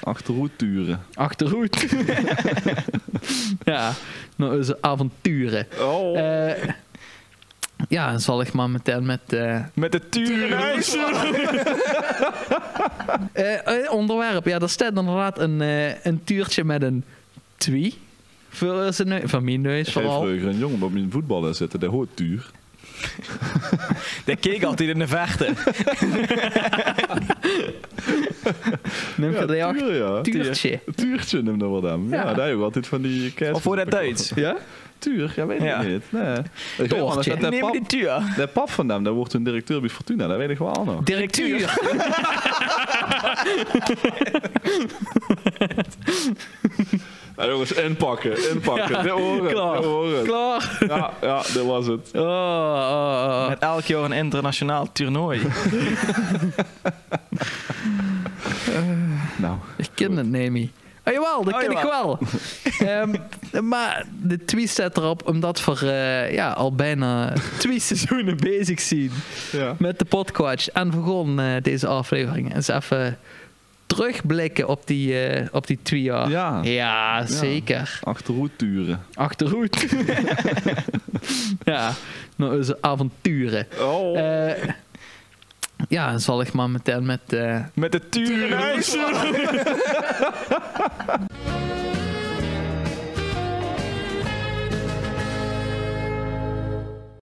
Achteroetturen. Achterhoed. Ja, naar onze avonturen. Oh. Ja, dan zal ik maar meteen met de tuur in huis. onderwerp. Ja, daar staat inderdaad een tuurtje met een twie. Voor zijn neus, van mijn neus vooral. Vroeger een jongen op mijn voetballen zitten, dat hoort tuur. Die keek altijd in de vechten. Neem je dat ook? tuur, ja. Tuurtje. Tuurtje noem dat wel dan. Ja, dat is ook altijd van die kerst. Of voor dat Duits? Ja? Tuur, ja, weet ik niet. Nee. Ik weet wel, dat Neem die tuur. de pap van hem, dat wordt een directeur bij Fortuna, dat weet ik wel nog. Directeur. Ja, jongens, inpakken. Ja, De oren. klaar. De oren. Klaar. Ja, dat was het. Oh. Met elk jaar een internationaal toernooi. Nou, Ik ken het niet. Oh jawel, dat ken ik wel. Maar de tweet staat erop omdat we al bijna 2 seizoenen bezig zijn met de podcast. En we gewoon deze aflevering eens even terugblikken op die 2 jaar. Ja, zeker. Achteroetturen. Ja, naar onze avonturen. Oh. Ja, dan zal ik maar meteen met de tuur in huis.